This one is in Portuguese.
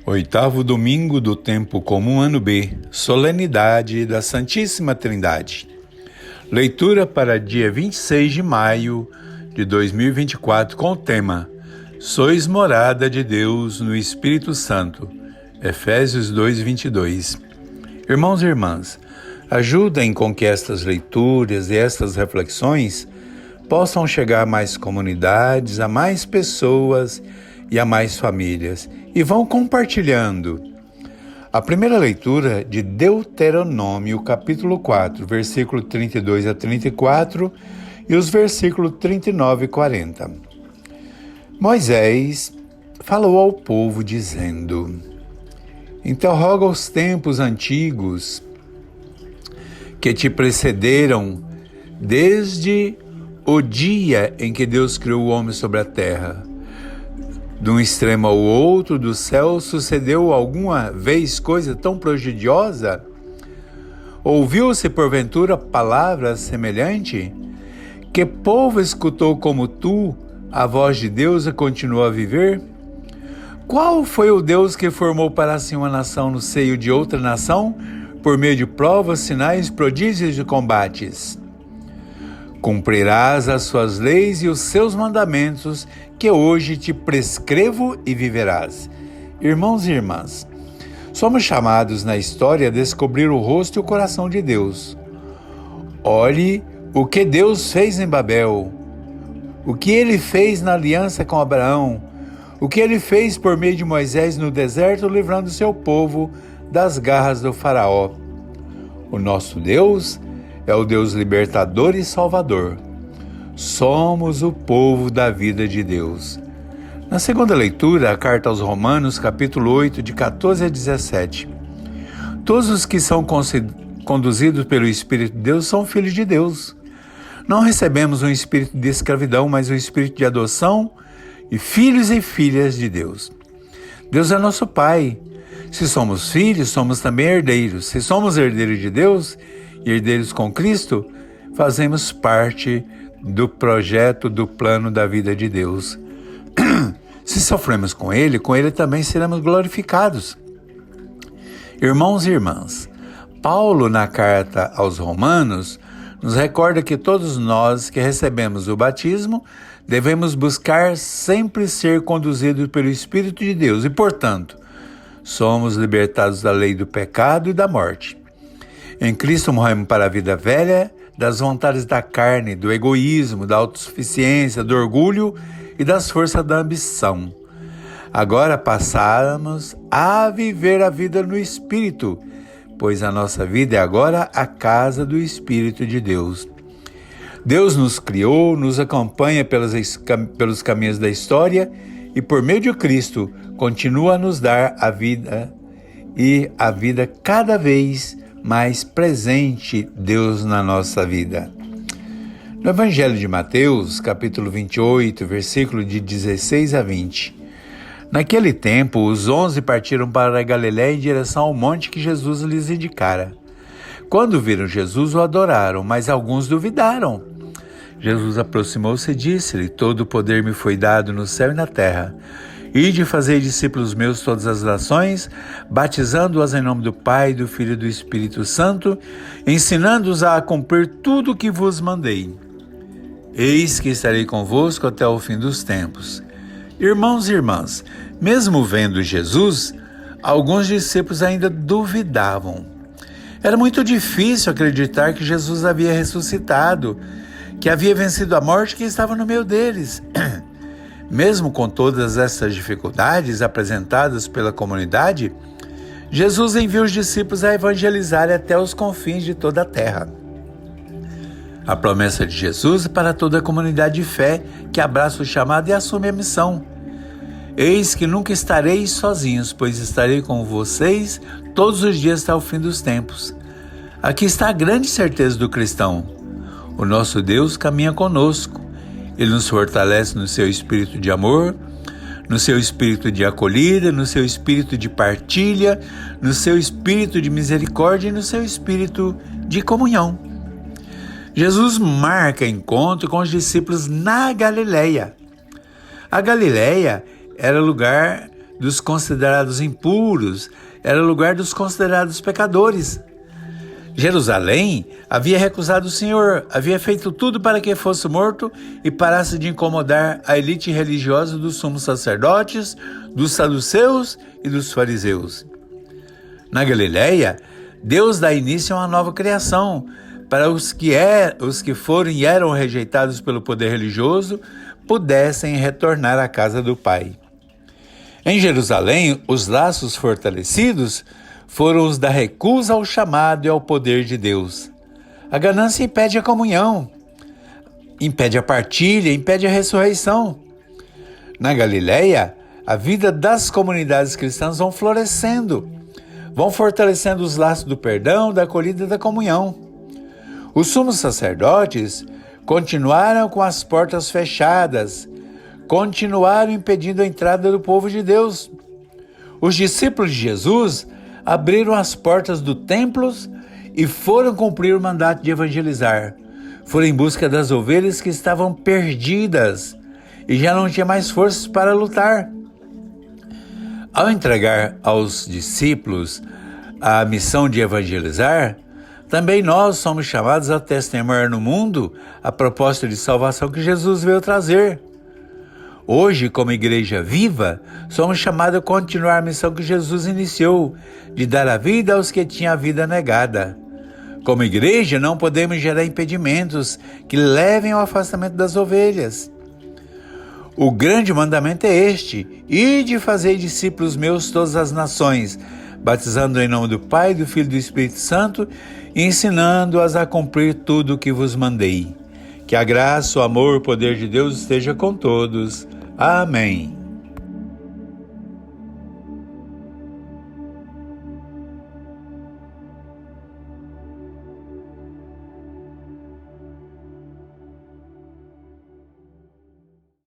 Oitavo domingo do tempo comum, ano B, solenidade da Santíssima Trindade. Leitura para dia 26 de maio de 2024 com o tema Sois morada de Deus no Espírito Santo. Efésios 2:22. Irmãos e irmãs, ajudem com que estas leituras e estas reflexões possam chegar a mais comunidades, a mais pessoas e a mais famílias, e vão compartilhando. A primeira leitura de Deuteronômio, capítulo 4, versículo 32 a 34 e os versículos 39 e 40. Moisés falou ao povo dizendo: interroga os tempos antigos que te precederam, desde o dia em que Deus criou o homem sobre a terra. De um extremo ao outro do céu sucedeu alguma vez coisa tão prodigiosa? Ouviu-se porventura palavra semelhante? Que povo escutou como tu a voz de Deus e continuou a viver? Qual foi o Deus que formou para si uma nação no seio de outra nação, por meio de provas, sinais, prodígios e combates? Cumprirás as suas leis e os seus mandamentos, que hoje te prescrevo, e viverás. Irmãos e irmãs, somos chamados na história a descobrir o rosto e o coração de Deus. Olhe o que Deus fez em Babel, o que Ele fez na aliança com Abraão, o que Ele fez por meio de Moisés no deserto, livrando seu povo das garras do faraó. O nosso Deus é o Deus libertador e salvador. Somos o povo da vida de Deus. Na segunda leitura, a carta aos Romanos, capítulo 8, de 14 a 17. Todos os que são conduzidos pelo Espírito de Deus são filhos de Deus. Não recebemos um espírito de escravidão, mas um espírito de adoção e filhos e filhas de Deus. Deus é nosso Pai. Se somos filhos, somos também herdeiros. Se somos herdeiros de Deus e herdeiros com Cristo, fazemos parte do projeto, do plano da vida de Deus. Se sofremos com Ele também seremos glorificados. Irmãos e irmãs, Paulo, na carta aos Romanos, nos recorda que todos nós que recebemos o batismo devemos buscar sempre ser conduzidos pelo Espírito de Deus e, portanto, somos libertados da lei do pecado e da morte. Em Cristo morremos para a vida velha, das vontades da carne, do egoísmo, da autossuficiência, do orgulho e das forças da ambição. Agora passamos a viver a vida no Espírito, pois a nossa vida é agora a casa do Espírito de Deus. Deus nos criou, nos acompanha pelos caminhos da história e, por meio de Cristo, continua a nos dar a vida e a vida cada vez mais presente, Deus na nossa vida. No Evangelho de Mateus, capítulo 28, versículo de 16 a 20. Naquele tempo, os 11 partiram para a Galiléia em direção ao monte que Jesus lhes indicara. Quando viram Jesus, o adoraram, mas alguns duvidaram. Jesus aproximou-se e disse-lhe: todo o poder me foi dado no céu e na terra. Ide fazer discípulos meus todas as nações, batizando-os em nome do Pai, do Filho e do Espírito Santo, ensinando-os a cumprir tudo o que vos mandei. Eis que estarei convosco até o fim dos tempos. Irmãos e irmãs, mesmo vendo Jesus, alguns discípulos ainda duvidavam. Era muito difícil acreditar que Jesus havia ressuscitado, que havia vencido a morte, que estava no meio deles. Mesmo com todas essas dificuldades apresentadas pela comunidade, Jesus enviou os discípulos a evangelizar até os confins de toda a terra. A promessa de Jesus é para toda a comunidade de fé que abraça o chamado e assume a missão. Eis que nunca estareis sozinhos, pois estarei com vocês todos os dias até o fim dos tempos. Aqui está a grande certeza do cristão. O nosso Deus caminha conosco. Ele nos fortalece no seu espírito de amor, no seu espírito de acolhida, no seu espírito de partilha, no seu espírito de misericórdia e no seu espírito de comunhão. Jesus marca encontro com os discípulos na Galiléia. A Galiléia era lugar dos considerados impuros, era o lugar dos considerados pecadores. Jerusalém havia recusado o Senhor, havia feito tudo para que fosse morto e parasse de incomodar a elite religiosa dos sumos sacerdotes, dos saduceus e dos fariseus. Na Galileia, Deus dá início a uma nova criação, para os que foram e eram rejeitados pelo poder religioso pudessem retornar à casa do Pai. Em Jerusalém, os laços fortalecidos foram os da recusa ao chamado e ao poder de Deus. A ganância impede a comunhão, impede a partilha, impede a ressurreição. Na Galileia, a vida das comunidades cristãs vão florescendo, vão fortalecendo os laços do perdão, da acolhida e da comunhão. Os sumos sacerdotes continuaram com as portas fechadas, continuaram impedindo a entrada do povo de Deus. Os discípulos de Jesus abriram as portas do templo e foram cumprir o mandato de evangelizar. Foram em busca das ovelhas que estavam perdidas e já não tinha mais forças para lutar. Ao entregar aos discípulos a missão de evangelizar, também nós somos chamados a testemunhar no mundo a proposta de salvação que Jesus veio trazer. Hoje, como igreja viva, somos chamados a continuar a missão que Jesus iniciou, de dar a vida aos que tinham a vida negada. Como igreja, não podemos gerar impedimentos que levem ao afastamento das ovelhas. O grande mandamento é este: ide fazer discípulos meus todas as nações, batizando em nome do Pai, do Filho e do Espírito Santo, e ensinando-as a cumprir tudo o que vos mandei. Que a graça, o amor e o poder de Deus esteja com todos. Amém.